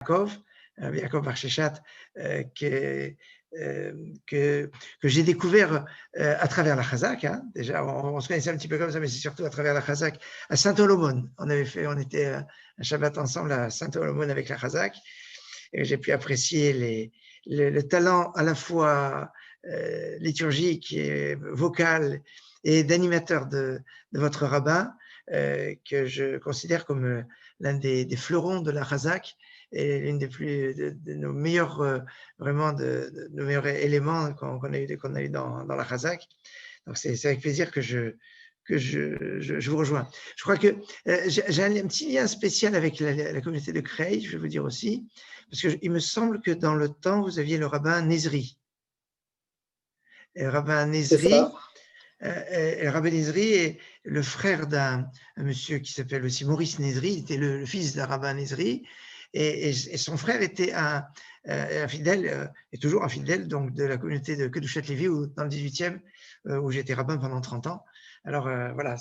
Rabbi Yaakov Bar Sheshat, que j'ai découvert à travers la Chazak. Hein. Déjà, on se connaissait un petit peu comme ça, mais c'est surtout à travers la Chazak. À Saint-Olomon, on était un Shabbat ensemble à Saint-Olomon avec la Chazak. Et j'ai pu apprécier le talent à la fois liturgique et vocal et d'animateur de votre rabbin, que je considère comme l'un des fleurons de la Chazak et l'une de nos meilleurs, vraiment de nos meilleurs éléments qu'on a eu dans la Chazak. Donc c'est avec plaisir que je vous rejoins. Je crois que j'ai un petit lien spécial avec la communauté de Creil, je vais vous dire aussi, parce qu'il me semble que dans le temps, vous aviez le rabbin Nezri. Et le rabbin Nezri, est le frère d'un monsieur qui s'appelle aussi Maurice Nezri, il était le fils d'un rabbin Nezri, et son frère était un fidèle, et toujours un fidèle donc, de la communauté de Kedushat Lévi, dans le 18e, où j'étais rabbin pendant 30 ans. Alors voilà,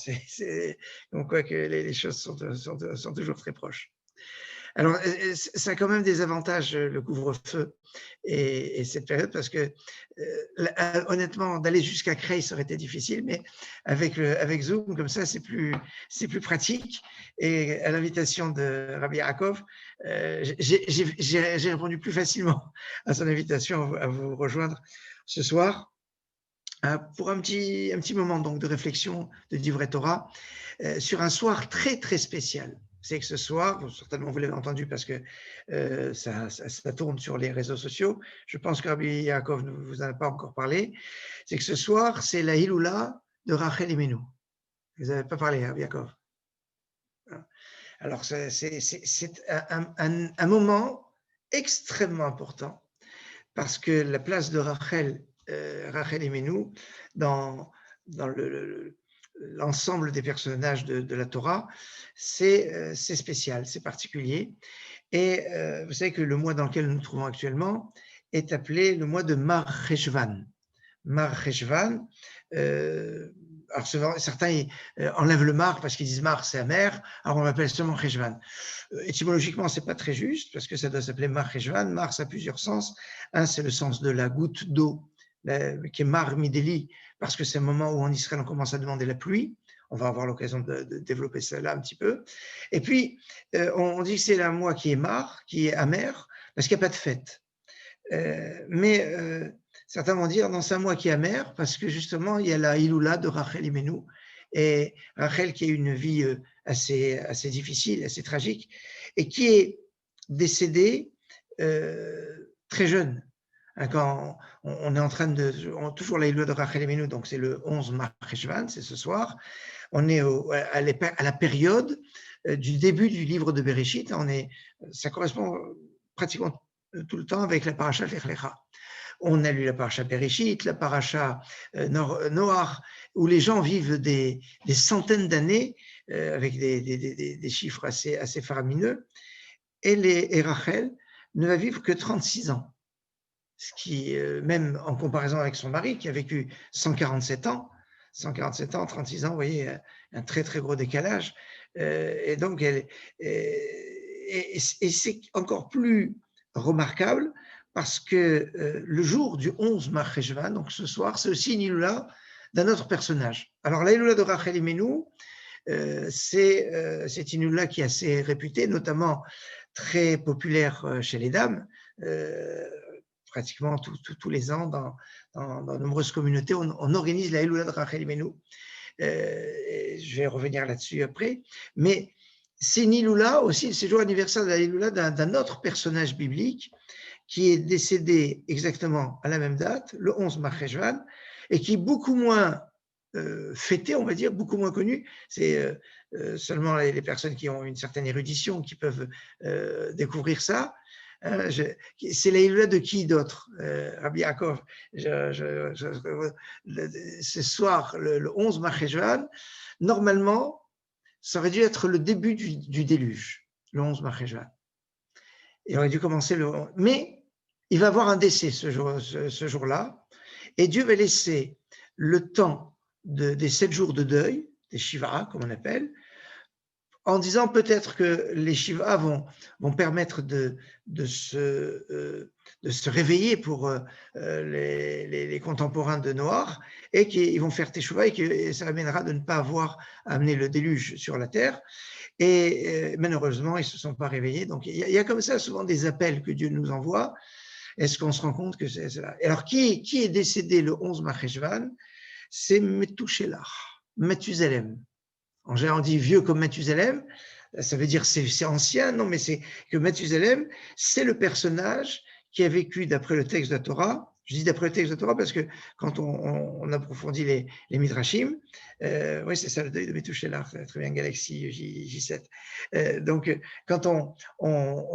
on voit que les choses sont toujours très proches. Alors, ça a quand même des avantages, le couvre-feu et cette période, parce que honnêtement, d'aller jusqu'à Creil, ça aurait été difficile, mais avec Zoom, comme ça, c'est plus pratique. Et à l'invitation de Rabbi Yaakov, j'ai répondu plus facilement à son invitation à vous rejoindre ce soir pour un petit moment donc de réflexion de Divrei Torah sur un soir très très spécial. C'est que ce soir, certainement vous l'avez entendu parce que ça tourne sur les réseaux sociaux, je pense que Rabbi Yaakov ne vous en a pas encore parlé, c'est que ce soir, c'est la Hiloula de Rachel Imenu. Vous n'avez pas parlé, Rabbi Yaakov. Alors, c'est un moment extrêmement important parce que la place de Rachel Imenu dans l'ensemble des personnages de la Torah, c'est spécial, c'est particulier. Et vous savez que le mois dans lequel nous nous trouvons actuellement est appelé le mois de Mar Cheshvan. Mar Cheshvan, alors certains enlèvent le Mar parce qu'ils disent Mar c'est amer, alors on l'appelle seulement Cheshvan. Étymologiquement, c'est pas très juste parce que ça doit s'appeler Mar Cheshvan. Mar, ça a plusieurs sens. Un, c'est le sens de la goutte d'eau qui est Mar Mideli, parce que c'est le moment où en Israël on commence à demander la pluie. On va avoir l'occasion de développer ça là un petit peu. Et puis, on dit que c'est un mois qui est Mar, qui est amer, parce qu'il n'y a pas de fête. Mais certains vont dire, non, c'est un mois qui est amer, parce que justement, il y a la Hiloula de Rachel Imenu, et Rachel qui a eu une vie assez difficile, assez tragique, et qui est décédée très jeune. Quand on est en train toujours la Hiloula de Rachel Imenu, donc c'est le 11 Mar Cheshvan, c'est ce soir, on est à la période du début du livre de Bereshit, ça correspond pratiquement tout le temps avec la paracha Lech Lecha. On a lu la paracha Bereshit, la paracha Noach, où les gens vivent des centaines d'années avec des chiffres assez faramineux, et Rachel ne va vivre que 36 ans. Ce qui, même en comparaison avec son mari, qui a vécu 147 ans, 36 ans, vous voyez, un très très gros décalage. Et donc, c'est encore plus remarquable parce que le jour du 11 Mar Cheshvan, donc ce soir, c'est aussi une Hiloula d'un autre personnage. Alors, la Hiloula de Rachel Imenu, c'est une Hiloula qui est assez réputée, notamment très populaire chez les dames. Pratiquement tous les ans, dans de nombreuses communautés, on organise la Hiloula de Rachel Imenu. Je vais revenir là-dessus après. Mais c'est une Hiloula aussi, c'est le jour anniversaire de la Hiloula d'un autre personnage biblique qui est décédé exactement à la même date, le 11 Mar Cheshvan, et qui est beaucoup moins fêté, on va dire, beaucoup moins connu. C'est seulement les personnes qui ont une certaine érudition qui peuvent découvrir ça. C'est la Hiloula de qui d'autre, Rabbi Yaakov? Ce soir, le 11 Mar Cheshvan, normalement, ça aurait dû être le début du déluge, le 11 Mar Cheshvan. Il aurait dû commencer mais il va y avoir un décès ce jour-là, et Dieu va laisser le temps des 7 jours de deuil, des Shiva, comme on appelle, en disant peut-être que les Shiva vont permettre de se réveiller pour les contemporains de Noach et qu'ils vont faire Teshuvah et que ça amènera de ne pas avoir amené le déluge sur la terre. Et malheureusement, ils ne se sont pas réveillés. Donc, il y a comme ça souvent des appels que Dieu nous envoie. Est-ce qu'on se rend compte que c'est cela? Alors, qui est décédé le 11 Marcheshvan? C'est Methuselah, Mathusalem. En général, on dit vieux comme Mathusalem. Ça veut dire c'est ancien. Non, mais c'est que Mathusalem, c'est le personnage qui a vécu d'après le texte de la Torah. Je dis d'après le texte de la Torah parce que quand on approfondit les Midrashim, oui, c'est ça le deuil de Methuselah, très bien, Galaxy J7. Donc, quand on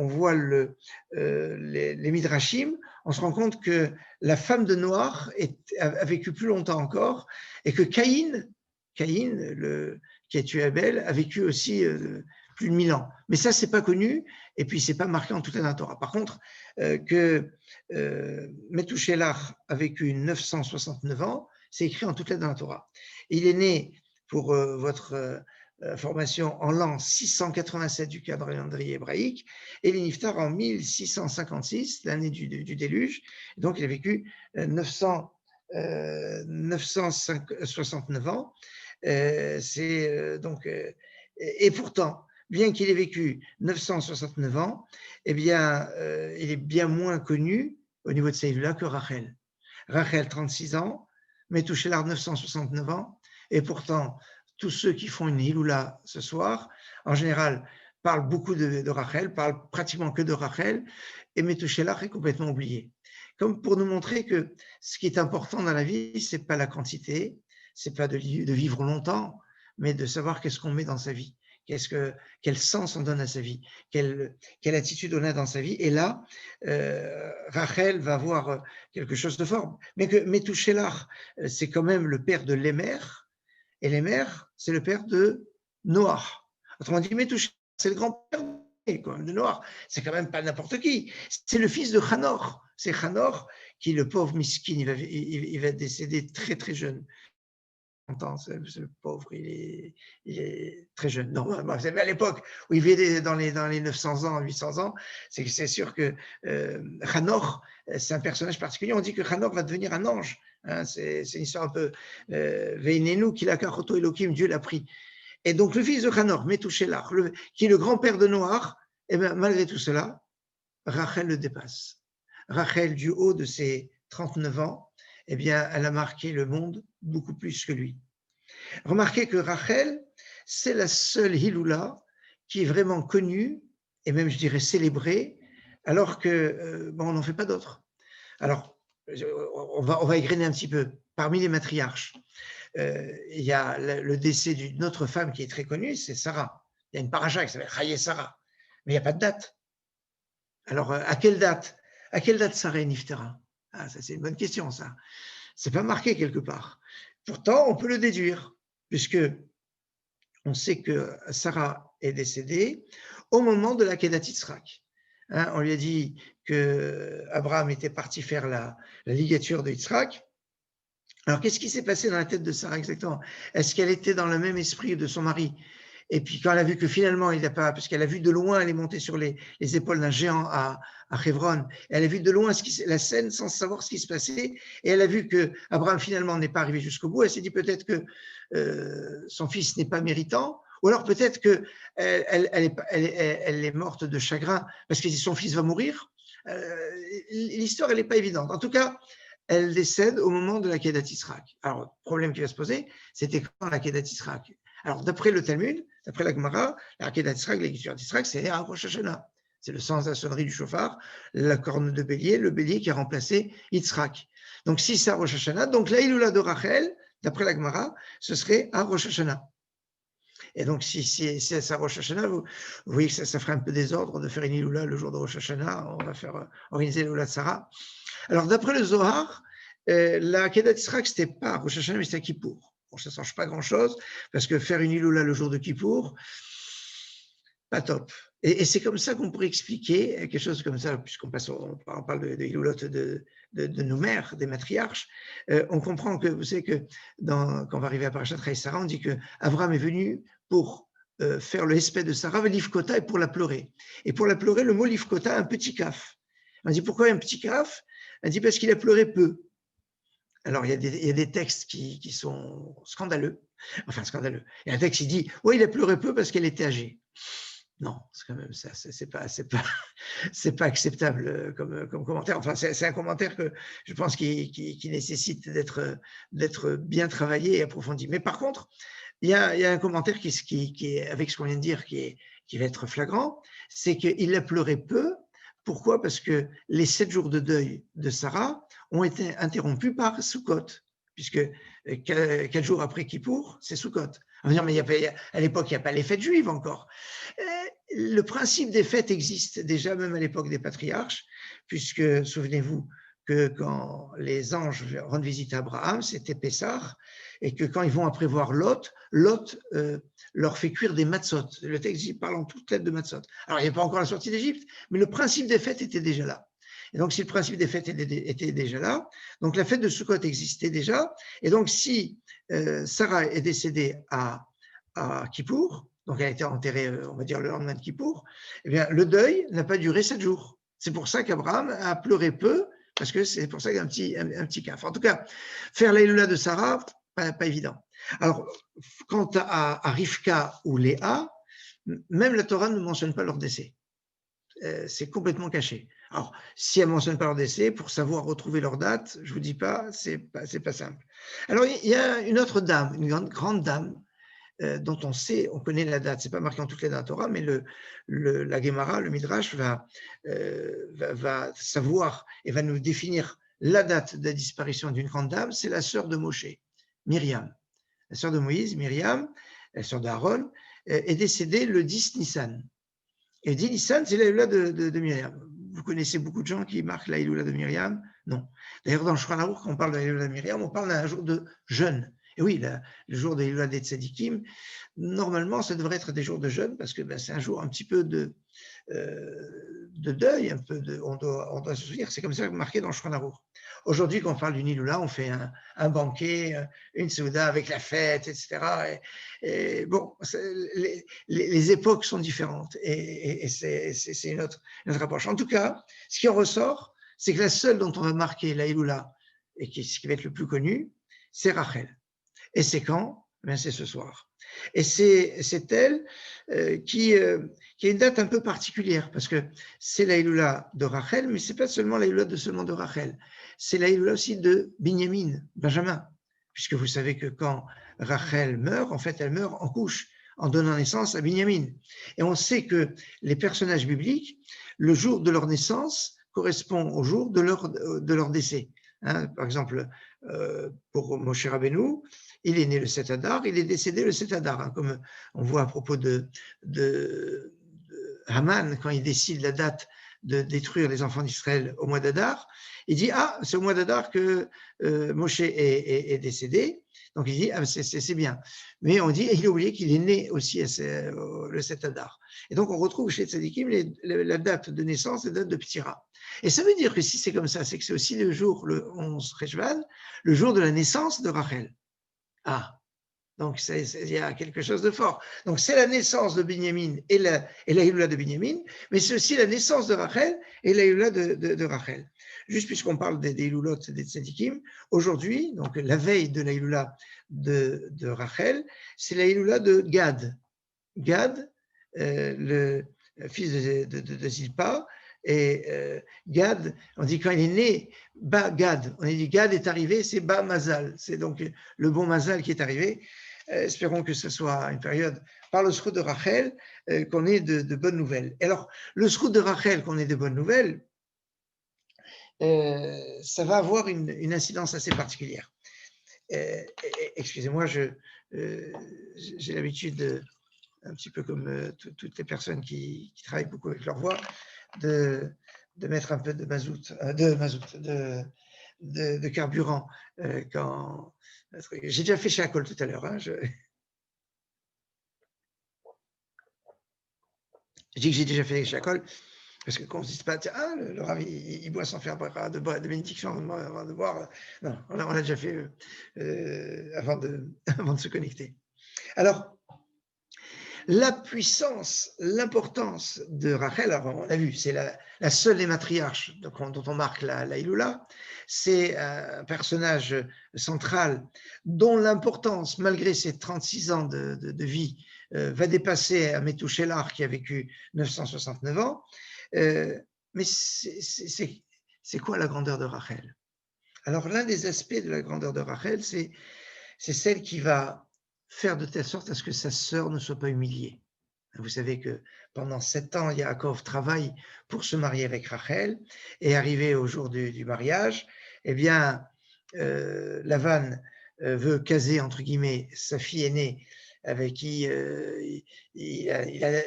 voit les Midrashim, on se rend compte que la femme de Noach a vécu plus longtemps encore et que Caïn, qui a tué Abel, a vécu aussi plus de 1000 ans. Mais ça, c'est pas connu, et puis c'est pas marqué en toute la Torah. Par contre, que Methuselah a vécu 969 ans, c'est écrit en toute la Torah. Il est né, pour votre formation, en l'an 687 du calendrier hébraïque, et il est niftar en 1656, l'année du déluge. Donc, il a vécu 969 ans. Et pourtant, bien qu'il ait vécu 969 ans, eh bien, il est bien moins connu au niveau de sa Hillula que Rachel. Rachel, 36 ans, Methuselah, 969 ans, et pourtant, tous ceux qui font une Hillula ce soir, en général, parlent beaucoup de Rachel, parlent pratiquement que de Rachel, et Methuselah est complètement oublié. Comme pour nous montrer que ce qui est important dans la vie, ce n'est pas la quantité, c'est pas de vivre longtemps, mais de savoir qu'est-ce qu'on met dans sa vie, quel sens on donne à sa vie, quelle attitude on a dans sa vie. Et là, Rachel va avoir quelque chose de fort. Mais que Methuselah, c'est quand même le père de Lémer, et Lémer, c'est le père de Noach. Autrement dit, Methuselah, c'est le grand-père de Noach. C'est quand même pas n'importe qui. C'est le fils de Hanor. C'est Hanor qui, le pauvre miskin, il va décéder très très jeune. Ce pauvre, il est très jeune. Non, vous savez, à l'époque où il vivait dans les 900 ans, 800 ans, c'est sûr que Hanor, c'est un personnage particulier. On dit que Hanor va devenir un ange. Hein, c'est une histoire un peu Veinenu, qu'il a kachoto Elohim, Dieu l'a pris. Et donc, le fils de Hanor, Methuselah, qui est le grand-père de Noach, et bien, malgré tout cela, Rachel le dépasse. Rachel, du haut de ses 39 ans, eh bien, elle a marqué le monde beaucoup plus que lui. Remarquez que Rachel, c'est la seule Hillula qui est vraiment connue, et même, je dirais, célébrée, alors que, on n'en fait pas d'autres. Alors, on va égrener un petit peu. Parmi les matriarches, il y a le décès d'une autre femme qui est très connue, c'est Sarah. Il y a une paracha qui s'appelle Chaye Sarah, mais il n'y a pas de date. Alors, à quelle date Sarah est Niftera? Ah, ça, c'est une bonne question, ça. C'est pas marqué quelque part. Pourtant, on peut le déduire, puisque on sait que Sarah est décédée au moment de la Kedat Yitzhak. Hein, on lui a dit que Abraham était parti faire la ligature de Yitzhak. Alors, qu'est-ce qui s'est passé dans la tête de Sarah exactement? Est-ce qu'elle était dans le même esprit de son mari? Et puis, quand elle a vu que finalement, il n'a pas, parce qu'elle a vu de loin, elle est montée sur les épaules d'un géant à Hebron, elle a vu de loin la scène sans savoir ce qui se passait, et elle a vu que Abraham finalement n'est pas arrivé jusqu'au bout. Elle s'est dit peut-être que son fils n'est pas méritant, ou alors peut-être qu'elle est morte de chagrin parce que son fils va mourir. L'histoire, elle n'est pas évidente. En tout cas, elle décède au moment de la Kedat Yitzhak. Alors, le problème qui va se poser, c'était quand la Kedat Yitzhak? Alors, d'après le Talmud, d'après la Gemara, la Kedat Yitzhak, l'écriture d'Yitzhak, c'est à Rosh Hashanah. C'est le sens de la sonnerie du chauffard, la corne de bélier, le bélier qui a remplacé Yitzhak. Donc, si c'est à Rosh Hashanah, donc la Hilula de Rachel, d'après la Gemara, ce serait à Rosh Hashanah. Et donc, si c'est à Rosh Hashanah, vous voyez que ça ferait un peu désordre de faire une Hilula le jour de Rosh Hashanah. On va faire organiser l'Hilula de Sarah. Alors, d'après le Zohar, la Kedat Yitzhak, ce n'était pas Rosh Hashanah, mais c'était à Kippour. Bon, ça ne change pas grand-chose, parce que faire une Hilula le jour de Kippour, pas top. Et c'est comme ça qu'on pourrait expliquer quelque chose comme ça, puisqu'on parle de Hilulot de nos mères, des matriarches. On comprend que, vous savez que quand on va arriver à Parashat Chayei Sarah, on dit que Abraham est venu pour faire le hesped de Sarah, l'ifkota, et pour la pleurer. Et pour la pleurer, le mot l'ifkota a un petit kaf. On dit pourquoi un petit kaf? On dit parce qu'il a pleuré peu. Alors, il y a des textes qui sont scandaleux. Enfin, scandaleux. Il y a un texte qui dit, oui, il a pleuré peu parce qu'elle était âgée. Non, c'est quand même ça, c'est pas acceptable comme commentaire. Enfin, c'est un commentaire que je pense qui nécessite d'être bien travaillé et approfondi. Mais par contre, il y a un commentaire qui est, avec ce qu'on vient de dire, qui va être flagrant, c'est qu'il a pleuré peu. Pourquoi? Parce que les 7 jours de deuil de Sarah ont été interrompus par Sukkot, puisque 4 jours après Kippour, c'est Sukkot. On va dire, mais à l'époque, il n'y a pas les fêtes juives encore. Le principe des fêtes existe déjà même à l'époque des patriarches, puisque, souvenez-vous, que quand les anges rendent visite à Abraham, c'était Pessah, et que quand ils vont après voir Lot, Lot leur fait cuire des matzot. Le texte parle en toutes lettres de matzot. Alors, il n'y a pas encore la sortie d'Égypte, mais le principe des fêtes était déjà là. Et donc, si le principe des fêtes était déjà là, donc la fête de Sukkot existait déjà, et donc si Sarah est décédée à Kippour, donc elle a été enterrée, on va dire, le lendemain de Kippour, eh bien, le deuil n'a pas duré 7 jours. C'est pour ça qu'Abraham a pleuré peu, parce que c'est pour ça qu'il y a un petit caf. En tout cas, faire l'Aïloula de Sarah, pas évident. Alors, quant à Rivka ou Léa, même la Torah ne mentionne pas leur décès. C'est complètement caché. Alors, si elle ne mentionne pas leur décès, pour savoir retrouver leur date, je ne vous dis pas, c'est pas simple. Alors, il y a une autre dame, une grande dame, dont on connaît la date, c'est pas marqué en toutes les dates Torah, mais la Gemara, le Midrash va savoir et va nous définir la date de la disparition d'une grande dame, c'est la sœur de Moshe, Myriam. La sœur de Moïse, Myriam, la sœur d'Aaron, est décédée le 10 Nissan. Et 10 Nissan, c'est l'Aïloula de Myriam. Vous connaissez beaucoup de gens qui marquent l'Aïloula de Myriam? Non. D'ailleurs, dans le Shulchan Aruch, quand on parle de l'Aïloula de Myriam, on parle d'un jour de jeûne. Et oui, le jour de l'Aïloula des Tzadikim, normalement, ça devrait être des jours de jeûne parce que c'est un jour un petit peu de deuil, on doit se souvenir. C'est comme ça marqué dans le Shulchan Aruch. Aujourd'hui, quand on parle d'une Iloula, on fait un banquet, une souda avec la fête, etc. Et bon, les époques sont différentes et c'est une autre approche. En tout cas, ce qui en ressort, c'est que la seule dont on va marquer la Iloula et ce qui va être le plus connu, c'est Rachel. Et c'est quand? Ben, c'est ce soir. Et c'est elle qui a une date un peu particulière, parce que c'est la Iloula de Rachel, mais ce n'est pas seulement la Iloula seulement de Rachel, c'est la Iloula aussi de Binyamin, Benjamin, puisque vous savez que quand Rachel meurt, en fait, elle meurt en couche, en donnant naissance à Binyamin. Et on sait que les personnages bibliques, le jour de leur naissance correspond au jour de leur décès. Hein, par exemple, pour Moshe Rabbeinu, il est né le 7 Adar, il est décédé le 7 Adar, hein, comme on voit à propos de Haman, quand il décide la date de détruire les enfants d'Israël au mois d'Adar, il dit, ah, c'est au mois d'Adar que Moshe est décédé, donc il dit, ah, c'est bien. Mais on dit, il a oublié qu'il est né aussi le 7 Adar. Et donc on retrouve chez Tzadikim la date de naissance et la date de Ptira. Et ça veut dire que si c'est comme ça, c'est que c'est aussi le jour, le 11 Rejvan, le jour de la naissance de Rachel. Ah, donc il y a quelque chose de fort. Donc c'est la naissance de Binyamin et la Iloula de Binyamin, mais c'est aussi la naissance de Rachel et la Iloula de Rachel. Juste puisqu'on parle des Iloulot des Tzadikim, aujourd'hui, donc la veille de la Iloula de Rachel, c'est la Iloula de Gad. Gad, le fils de Zilpa, et Gad, on dit quand il est né, Ba Gad, on dit Gad est arrivé, c'est Ba Mazal, c'est donc le bon Mazal qui est arrivé. Espérons que ce soit une période, par le srout de Rachel, qu'on ait de bonnes nouvelles. Et alors, le srout de Rachel, qu'on ait de bonnes nouvelles, ça va avoir une incidence assez particulière. Excusez-moi, j'ai l'habitude, un petit peu comme toutes les personnes qui travaillent beaucoup avec leur voix, de mettre un peu de de carburant quand j'ai déjà fait chez Akol tout à l'heure. Hein, je dis que j'ai déjà fait chez Akol parce que quand on ne se dit pas, ah, le Rav, il boit sans faire de bénédiction avant de boire. Non, on l'a déjà fait avant de se connecter. Alors, la puissance, l'importance de Rachel, alors on a vu, c'est la seule des matriarches dont on marque la Iloula, c'est un personnage central dont l'importance, malgré ses 36 ans de vie, va dépasser Methuselah qui a vécu 969 ans. Mais c'est quoi la grandeur de Rachel? Alors l'un des aspects de la grandeur de Rachel, c'est celle qui va faire de telle sorte à ce que sa sœur ne soit pas humiliée. Vous savez que pendant 7 ans, Yaakov travaille pour se marier avec Rachel, et arrivé au jour du mariage, eh bien, Lavan veut caser, entre guillemets, sa fille aînée, avec qui il a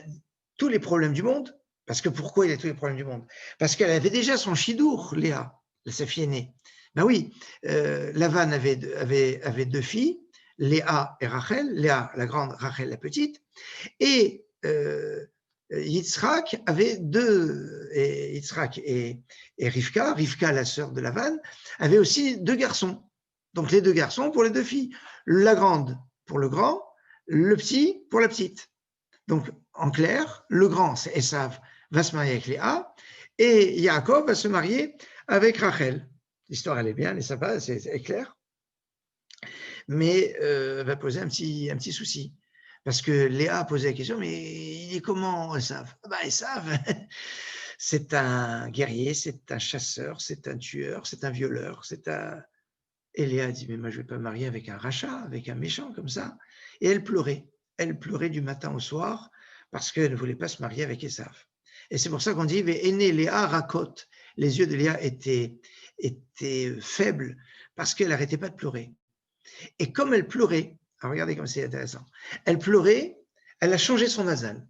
tous les problèmes du monde. Parce que pourquoi il a tous les problèmes du monde? Parce qu'elle avait déjà son chidour, Léa, sa fille aînée. Ben oui, Lavan avait 2 filles, Léa et Rachel, Léa la grande, Rachel la petite, et Yitzhak avait 2, et Yitzhak et Rivka, la sœur de Lavan, avaient aussi 2 garçons. Donc les 2 garçons pour les 2 filles, la grande pour le grand, le petit pour la petite. Donc en clair, le grand, c'est Esav, va se marier avec Léa, et Yaakov va se marier avec Rachel. L'histoire, elle est bien, elle est sympa, c'est clair, mais va poser un petit souci. Parce que Léa a posé la question, mais il est comment Esav? Esav, c'est un guerrier, c'est un chasseur, c'est un tueur, c'est un violeur, Et Léa a dit, mais moi je ne vais pas me marier avec un rachat, avec un méchant comme ça. Et elle pleurait du matin au soir, parce qu'elle ne voulait pas se marier avec Esav. Et c'est pour ça qu'on dit, aîné Léa racote. Les yeux de Léa étaient faibles, parce qu'elle n'arrêtait pas de pleurer. Et comme elle pleurait, alors regardez comme c'est intéressant, elle pleurait, elle a changé son nasal.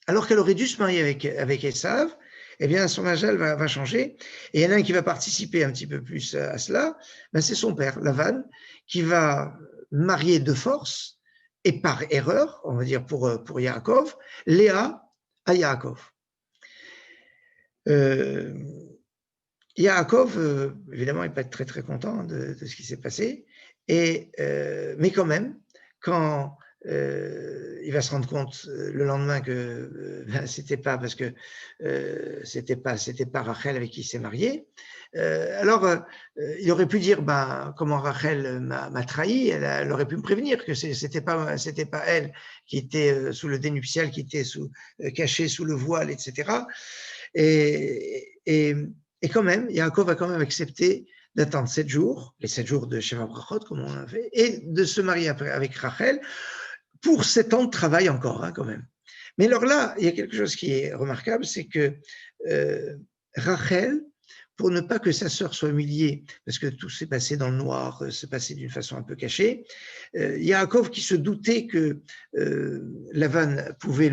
Alors qu'elle aurait dû se marier avec Esav, eh bien son nasal va changer. Et il y en a un qui va participer un petit peu plus à cela, c'est son père, Lavan, qui va marier de force, et par erreur, on va dire pour Yaakov, Léa à Yaakov. Yaakov, évidemment, il ne va pas être très très content de ce qui s'est passé, mais quand même, quand il va se rendre compte le lendemain que c'était pas parce que c'était pas Rachel avec qui il s'est marié. Alors, il aurait pu dire comment Rachel m'a trahi. Elle aurait pu me prévenir que c'était pas elle qui était sous le dénuptial, qui était cachée sous le voile, etc. Et quand même, Yaakov a quand même accepté d'attendre 7 jours, les 7 jours de Sheva Brachot, comme on a fait, et de se marier avec Rachel pour 7 ans de travail encore, quand même. Mais alors là, il y a quelque chose qui est remarquable, c'est que Rachel, pour ne pas que sa sœur soit humiliée, parce que tout s'est passé dans le noir, s'est passé d'une façon un peu cachée, Yaakov qui se doutait que Lavan pouvait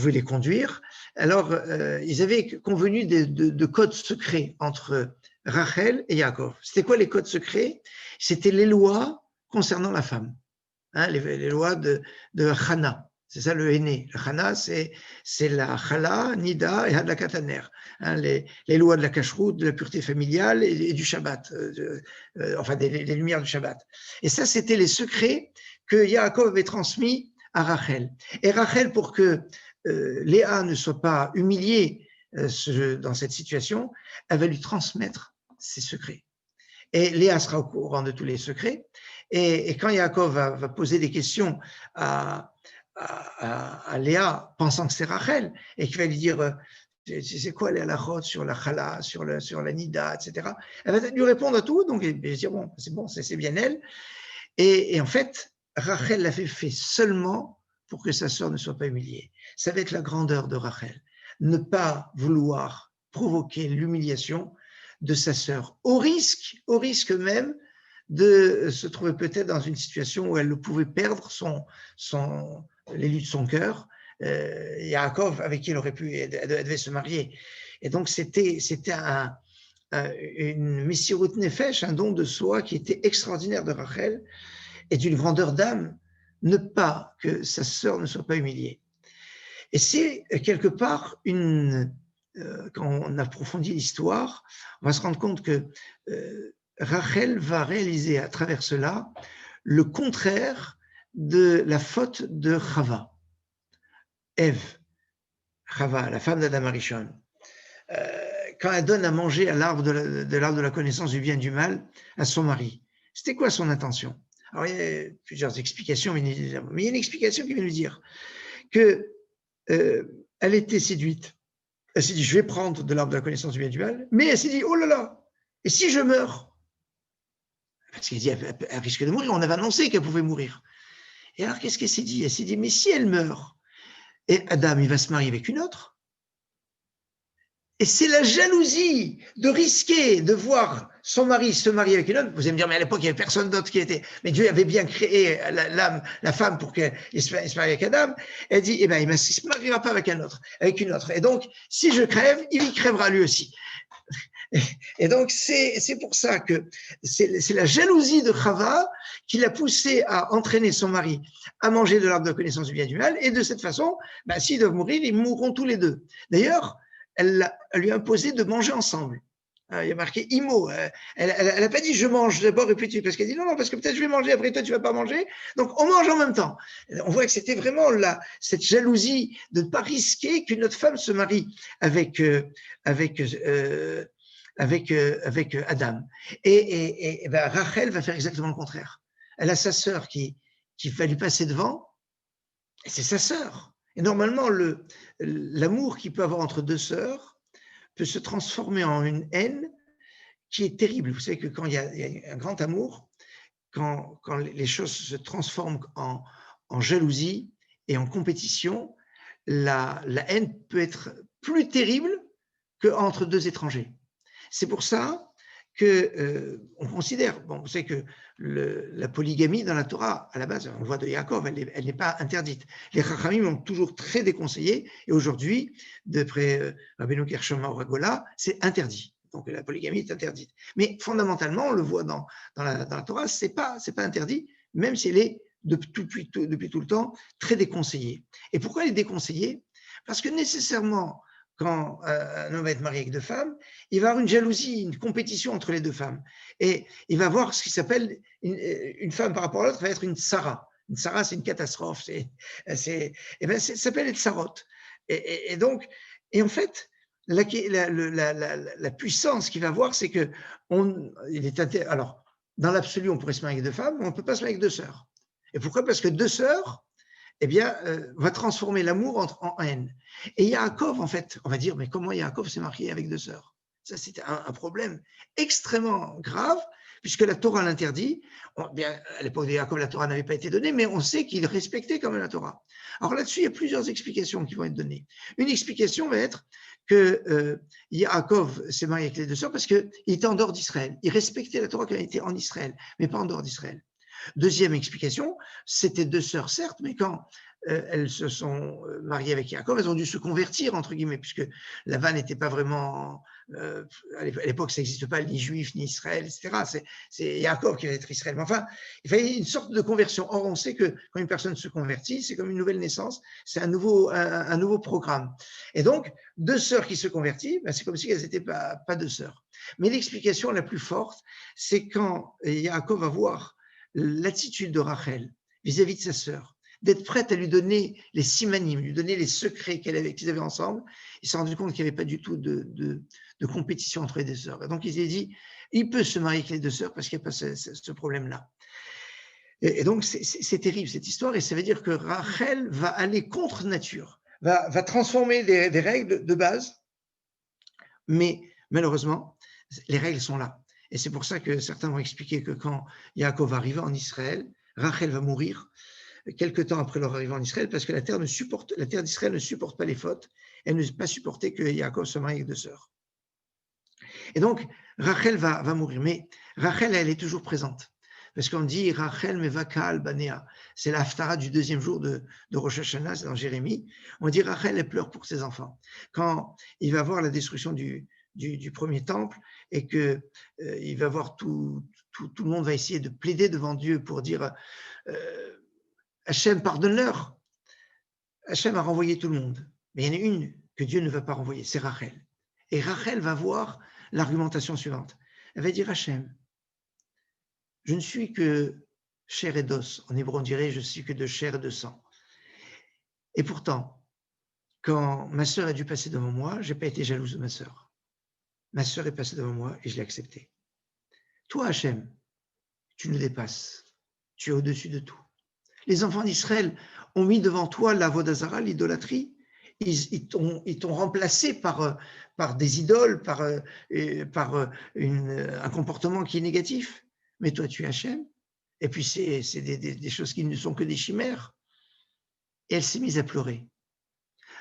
les conduire. Alors, ils avaient convenu de codes secrets entre Rachel et Yaakov. C'était quoi les codes secrets? C'était les lois concernant la femme, les lois de Chana. C'est ça le aîné. Le Chana, c'est la Chala, Nida et Hadlakat Haner. Les lois de la cacheroute, de la pureté familiale et du Shabbat, enfin des lumières du Shabbat. Et ça, c'était les secrets que Yaakov avait transmis à Rachel. Et Rachel, pour que Léa ne soit pas humiliée dans cette situation, elle va lui transmettre ses secrets. Et Léa sera au courant de tous les secrets. Et quand Yaakov va poser des questions à Léa, pensant que c'est Rachel, et qu'il va lui dire c'est quoi les halachot sur la chala, sur la nida, etc. Elle va lui répondre à tout, donc il va dire bon, c'est bien elle. Et en fait, Rachel l'a fait seulement pour que sa sœur ne soit pas humiliée. Ça va être la grandeur de Rachel. Ne pas vouloir provoquer l'humiliation de sa sœur, au risque même de se trouver peut-être dans une situation où elle pouvait perdre l'élu de son cœur, Yaakov, avec qui elle devait se marier. Et donc c'était une messirut nefesh, un don de soi qui était extraordinaire de Rachel, et d'une grandeur d'âme, ne pas que sa sœur ne soit pas humiliée. Et c'est quelque part quand on approfondit l'histoire, on va se rendre compte que Rachel va réaliser à travers cela le contraire de la faute de Chava, Ève, Chava, la femme d'Adam Arishon. Quand elle donne à manger à l'arbre de l'arbre de la connaissance du bien et du mal à son mari. C'était quoi son intention? Alors, il y a plusieurs explications, mais il y a une explication qui vient nous dire que elle était séduite. Elle s'est dit, je vais prendre de l'arbre de la connaissance du bien et du mal, mais elle s'est dit, oh là là, et si je meurs? Parce qu'elle dit, elle risque de mourir, on avait annoncé qu'elle pouvait mourir. Et alors, qu'est-ce qu'elle s'est dit? Elle s'est dit, mais si elle meurt, et Adam, il va se marier avec une autre, et c'est la jalousie de risquer de voir son mari se marier avec une autre. Vous allez me dire, mais à l'époque, il n'y avait personne d'autre qui était. Mais Dieu avait bien créé la femme pour qu'elle se marie avec Adam. Elle dit, eh ben, il ne se mariera pas avec avec une autre. Et donc, si je crève, il y crèvera lui aussi. Et donc, c'est pour ça que c'est la jalousie de Chava qui l'a poussé à entraîner son mari à manger de l'arbre de connaissance du bien et du mal. Et de cette façon, ben, s'ils doivent mourir, ils mourront tous les deux. D'ailleurs, elle lui a imposé de manger ensemble. Il y a marqué Imo. Elle n'a pas dit je mange d'abord et puis tu. Parce qu'elle dit non, non, parce que peut-être je vais manger, après toi tu ne vas pas manger. Donc on mange en même temps. On voit que c'était vraiment cette jalousie de ne pas risquer qu'une autre femme se marie avec Adam. Et ben, Rachel va faire exactement le contraire. Elle a sa sœur qui va lui passer devant, et c'est sa sœur. Et normalement, l'amour qu'il peut avoir entre deux sœurs peut se transformer en une haine qui est terrible. Vous savez que quand il y a un grand amour, quand les choses se transforment en jalousie et en compétition, la haine peut être plus terrible qu'entre deux étrangers. C'est pour ça que on considère, bon, vous savez que la polygamie dans la Torah, à la base, on voit de Yaakov, elle n'est pas interdite. Les Chachamim ont toujours très déconseillé, et aujourd'hui, d'après Rabbeinu Gershom Ragola, c'est interdit. Donc la polygamie est interdite. Mais fondamentalement, on le voit dans la Torah, c'est pas interdit, même si elle est depuis tout le temps très déconseillée. Et pourquoi elle est déconseillée? Parce que nécessairement, quand un homme va être marié avec deux femmes, il va avoir une jalousie, une compétition entre les deux femmes. Et il va avoir ce qui s'appelle une femme par rapport à l'autre, va être une Sarah. Une Sarah, c'est une catastrophe. Ça s'appelle être sarote. Et donc, et en fait, la puissance qu'il va avoir, c'est que alors, dans l'absolu, on pourrait se marier avec deux femmes, mais on ne peut pas se marier avec deux sœurs. Et pourquoi? Parce que deux sœurs, eh bien, va transformer l'amour en haine. Et Yaakov, en fait, on va dire, mais comment Yaakov s'est marié avec deux sœurs? Ça, c'était un problème extrêmement grave, puisque la Torah l'interdit. Bien, à l'époque de Yaakov, la Torah n'avait pas été donnée, mais on sait qu'il respectait quand même la Torah. Alors là-dessus, il y a plusieurs explications qui vont être données. Une explication va être que Yaakov s'est marié avec les deux sœurs parce qu'il était en dehors d'Israël. Il respectait la Torah quand il était en Israël, mais pas en dehors d'Israël. Deuxième explication, c'était deux sœurs, certes, mais quand elles se sont mariées avec Yaakov, elles ont dû se convertir, entre guillemets, puisque Lavan n'était pas vraiment, à l'époque, ça n'existe pas, ni juif, ni Israël, etc. C'est Yaakov qui va être Israël. Mais enfin, il fallait une sorte de conversion. Or, on sait que quand une personne se convertit, c'est comme une nouvelle naissance, c'est un nouveau programme. Et donc, deux sœurs qui se convertissent, ben, c'est comme si elles n'étaient pas deux sœurs. Mais l'explication la plus forte, c'est quand Yaakov va voir l'attitude de Rachel vis-à-vis de sa sœur, d'être prête à lui donner les simanim, lui donner les secrets qu'ils avaient ensemble, il s'est rendu compte qu'il n'y avait pas du tout de compétition entre les deux sœurs. Et donc il s'est dit, il peut se marier avec les deux sœurs parce qu'il n'y a pas ce problème-là. Et donc c'est terrible cette histoire, et ça veut dire que Rachel va aller contre nature, va transformer des règles de base, mais malheureusement, les règles sont là. Et c'est pour ça que certains vont expliquer que quand Yaakov va arriver en Israël, Rachel va mourir quelque temps après leur arrivée en Israël, parce que la terre d'Israël ne supporte pas les fautes, elle ne peut pas supporter que Yaakov se marie avec deux sœurs. Et donc, Rachel va mourir, mais Rachel, elle est toujours présente. Parce qu'on dit Rachel mevakal banea, c'est la haftara du deuxième jour de Rosh Hashanah, c'est dans Jérémie. On dit Rachel, elle pleure pour ses enfants. Quand il va voir la destruction du premier temple et que il va voir tout le monde va essayer de plaider devant Dieu pour dire Hachem, pardonne-leur. Hachem a renvoyé tout le monde, mais il y en a une que Dieu ne va pas renvoyer, c'est Rachel. Et Rachel va voir l'argumentation suivante. Elle va dire Hachem, je ne suis que chair et d'os. En hébreu, on dirait je suis que de chair et de sang. Et pourtant, quand ma sœur a dû passer devant moi, je n'ai pas été jalouse de ma sœur. Ma sœur est passée devant moi et je l'ai acceptée. Toi, Hachem, tu nous dépasses. Tu es au-dessus de tout. Les enfants d'Israël ont mis devant toi la vodazara, l'idolâtrie. Ils t'ont remplacé par des idoles, par un comportement qui est négatif. Mais toi, tu es Hachem. Et puis, c'est des choses qui ne sont que des chimères. Et elle s'est mise à pleurer.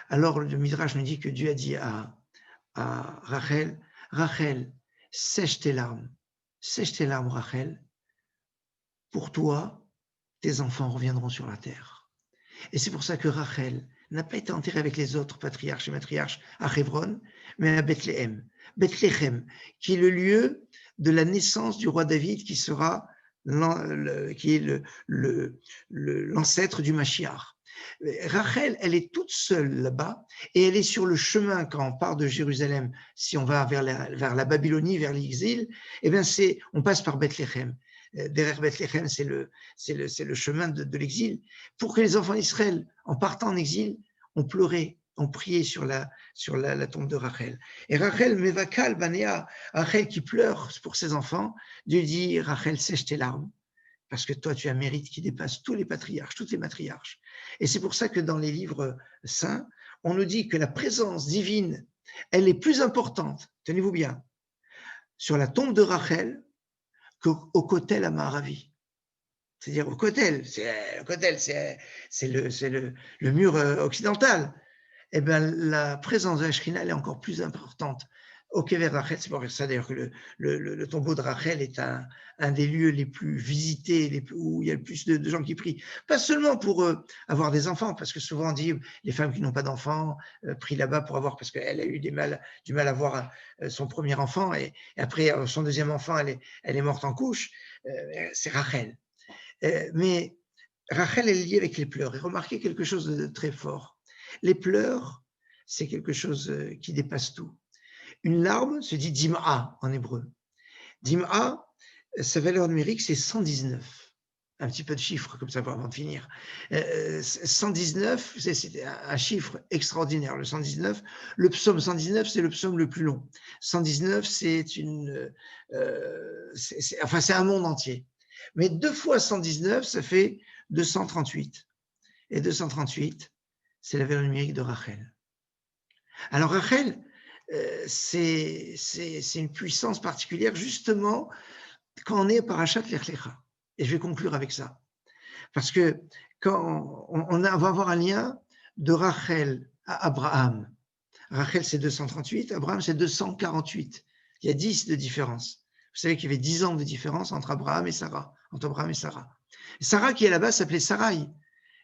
Alors, le Midrash nous dit que Dieu a dit à Rachel, Rachel, sèche tes larmes, Rachel. Pour toi, tes enfants reviendront sur la terre. Et c'est pour ça que Rachel n'a pas été enterrée avec les autres patriarches et matriarches à Hebron, mais à Bethléem. Bethléem, qui est le lieu de la naissance du roi David, qui est l'ancêtre du Mashiach. Rachel, elle est toute seule là-bas et elle est sur le chemin quand on part de Jérusalem, si on va vers la Babylonie, vers l'exil, eh bien on passe par Bethléem. Derrière Bethléem, c'est le chemin de l'exil. Pour que les enfants d'Israël, en partant en exil, ont pleuré, ont prié sur la tombe de Rachel. Et Rachel, Mevakal, Banéa, Rachel qui pleure pour ses enfants, Dieu dit, Rachel, sèche tes larmes, parce que toi, tu as un mérite qui dépasse tous les patriarches, toutes les matriarches. Et c'est pour ça que dans les livres saints, on nous dit que la présence divine, elle est plus importante, tenez-vous bien, sur la tombe de Rachel qu'au Kotel à Maharavi. C'est-à-dire au Kotel, c'est le mur occidental. Eh bien, la présence de la Shrina, elle est encore plus importante au Kever Rachel. C'est pour ça d'ailleurs que le tombeau de Rachel est un des lieux les plus visités, où il y a le plus de gens qui prient. Pas seulement pour avoir des enfants, parce que souvent on dit les femmes qui n'ont pas d'enfants prient là-bas pour avoir, parce qu'elle a eu du mal à avoir son premier enfant, et après son deuxième enfant, elle est morte en couche. C'est Rachel. Mais Rachel, elle est liée avec les pleurs. Et remarquez quelque chose de très fort. Les pleurs, c'est quelque chose qui dépasse tout. Une larme se dit dim'a en hébreu. Dim'a, sa valeur numérique, c'est 119. Un petit peu de chiffres comme ça avant de finir. 119, c'est un chiffre extraordinaire. Le 119, le psaume 119, c'est le psaume le plus long. 119, c'est un monde entier. Mais 2 fois 119, ça fait 238. Et 238, c'est la valeur numérique de Rachel. Alors Rachel, c'est une puissance particulière, justement, quand on est à Parashat Lech Lecha. Et je vais conclure avec ça. Parce que quand on va avoir un lien de Rachel à Abraham. Rachel, c'est 238, Abraham, c'est 248. Il y a 10 de différence. Vous savez qu'il y avait 10 ans de différence entre Abraham et Sarah. Et Sarah qui est là-bas s'appelait Sarai.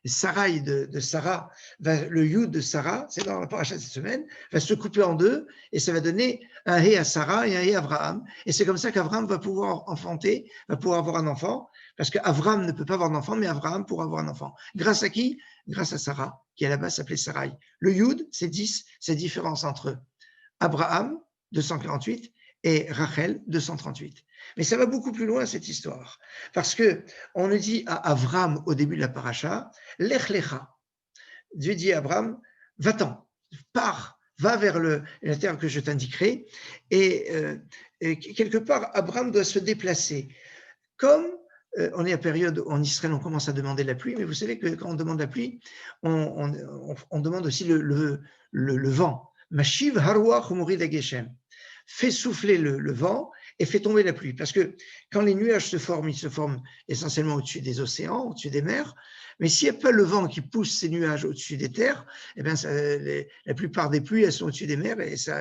Et Sarai de Sarah, le Yud de Sarah, c'est dans la paracha de cette semaine, va se couper en deux et ça va donner un Hé à Sarah et un Hé à Abraham. Et c'est comme ça qu'Abraham va pouvoir enfanter, va pouvoir avoir un enfant, parce qu'Abraham ne peut pas avoir d'enfant, mais Abraham pourra avoir un enfant. Grâce à qui? Grâce à Sarah, qui à la base s'appelait Sarai. Le Yud, c'est 10, c'est la différence entre Abraham, 248, et Rachel, 238. Mais ça va beaucoup plus loin, cette histoire. Parce que on nous dit à Avram, au début de la paracha, Lech Lecha. Dieu dit à Avram, va-t'en, pars, va vers la terre que je t'indiquerai. Et quelque part, Avram doit se déplacer. Comme on est à période où en Israël, on commence à demander la pluie, mais vous savez que quand on demande la pluie, on demande aussi le vent. Mashiv haruach umorid hageshem. Fais souffler le vent et fait tomber la pluie. Parce que quand les nuages se forment, ils se forment essentiellement au-dessus des océans, au-dessus des mers. Mais s'il n'y a pas le vent qui pousse ces nuages au-dessus des terres, eh bien la plupart des pluies, elles sont au-dessus des mers et ça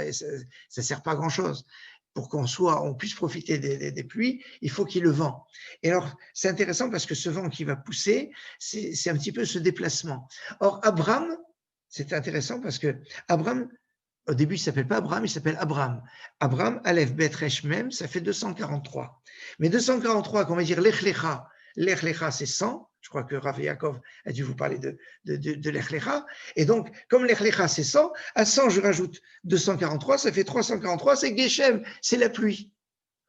sert pas à grand-chose. Pour on puisse profiter des pluies, il faut qu'il y ait le vent. Et alors, c'est intéressant parce que ce vent qui va pousser, c'est un petit peu ce déplacement. Or, Abraham, c'est intéressant parce que Abraham, au début, il ne s'appelle pas Abraham, il s'appelle Abraham. Abraham, Aleph, Bet, Resh, Mem, ça fait 243. Mais 243, qu'on va dire Lech Lecha, c'est 100. Je crois que Rav Yaakov a dû vous parler de Lech Lecha. Et donc, comme Lech Lecha, c'est 100, à 100, je rajoute 243, ça fait 343, c'est Geshem, c'est la pluie.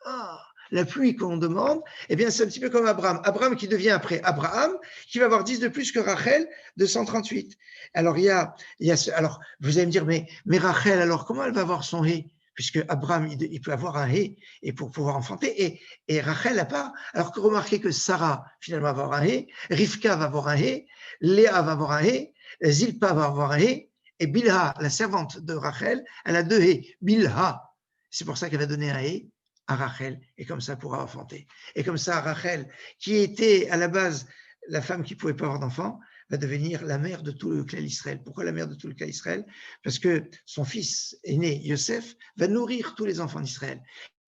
Ah, la pluie qu'on demande, eh bien, c'est un petit peu comme Abraham. Abraham qui devient après Abraham, qui va avoir 10 de plus que Rachel de 138. Alors, alors vous allez me dire, mais Rachel, alors comment elle va avoir son hé? Puisque Abraham, il peut avoir un hé et pour pouvoir enfanter, et Rachel n'a pas. Alors que remarquez que Sarah, finalement, va avoir un hé, Rivka va avoir un hé, Léa va avoir un hé, Zilpa va avoir un hé, et Bilha, la servante de Rachel, elle a 2 hé, Bilha. C'est pour ça qu'elle va donner un hé à Rachel, et comme ça, elle pourra enfanter. Et comme ça, Rachel, qui était à la base la femme qui ne pouvait pas avoir d'enfant, va devenir la mère de tout le clan d'Israël. Pourquoi la mère de tout le clan d'Israël? Parce que son fils aîné, Yosef, va nourrir tous les enfants d'Israël.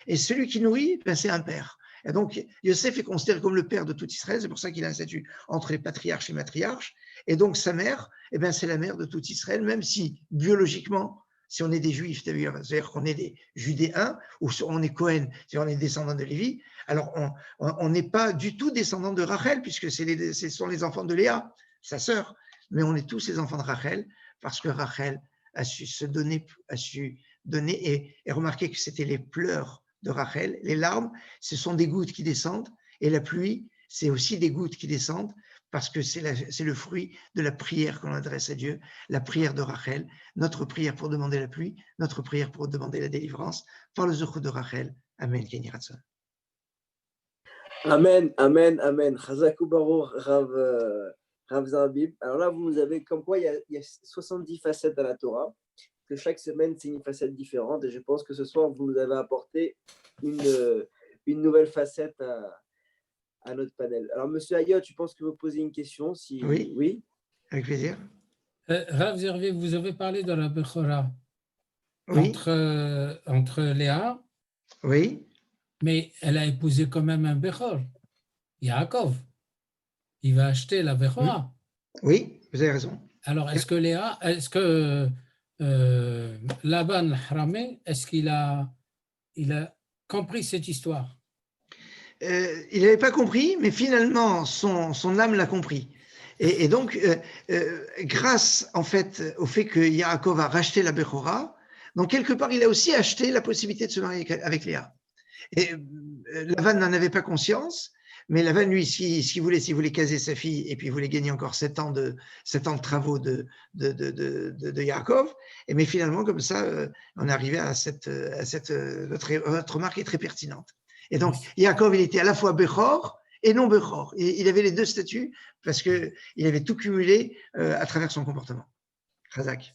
Et celui qui nourrit, ben, c'est un père. Et donc, Yosef est considéré comme le père de tout Israël. C'est pour ça qu'il a un statut entre les patriarches et matriarches. Et donc, sa mère, eh ben, c'est la mère de tout Israël, même si, biologiquement, si on est des juifs, c'est-à-dire qu'on est des judéens, ou on est Cohen, c'est-à-dire on est descendant de Lévi, alors on n'est pas du tout descendant de Rachel, puisque ce sont les enfants de Léa, sa sœur, mais on est tous les enfants de Rachel, parce que Rachel a su se donner, et remarquez que c'était les pleurs de Rachel, les larmes, ce sont des gouttes qui descendent, et la pluie, c'est aussi des gouttes qui descendent, parce que c'est le fruit de la prière qu'on adresse à Dieu, la prière de Rachel, notre prière pour demander la pluie, notre prière pour demander la délivrance, par le Zochou de Rachel. Amen, Kenny Ratson. Amen, amen, amen. Chazakou Baruch, Rav Zarbib. Alors là, vous avez comme quoi il y a 70 facettes à la Torah, que chaque semaine, c'est une facette différente. Et je pense que ce soir, vous nous avez apporté une nouvelle facette à notre panel. Alors, monsieur Ayot, tu penses que vous posez une question? Oui, avec plaisir. Rav Zarbib, vous avez parlé de la Bechora entre Léa. Oui. Mais elle a épousé quand même un Bechor, Yaakov. Il va acheter la Bechora. Oui, vous avez raison. Alors, est-ce que Laban Haramé, est-ce qu'il a compris cette histoire? Il n'avait pas compris, mais finalement, son âme l'a compris. Et donc, grâce en fait au fait que Yaakov a racheté la Bechora, donc quelque part, il a aussi acheté la possibilité de se marier avec Léa. Et Lavan n'en avait pas conscience, mais Lavan, lui, s'il voulait caser sa fille et puis il voulait gagner encore 7 ans de travaux de Yaakov, mais finalement, comme ça, on est arrivé à notre remarque est très pertinente. Et donc, Yaakov, il était à la fois Bechor et non Bechor. Il avait les deux statuts parce qu'il avait tout cumulé à travers son comportement. Chazak.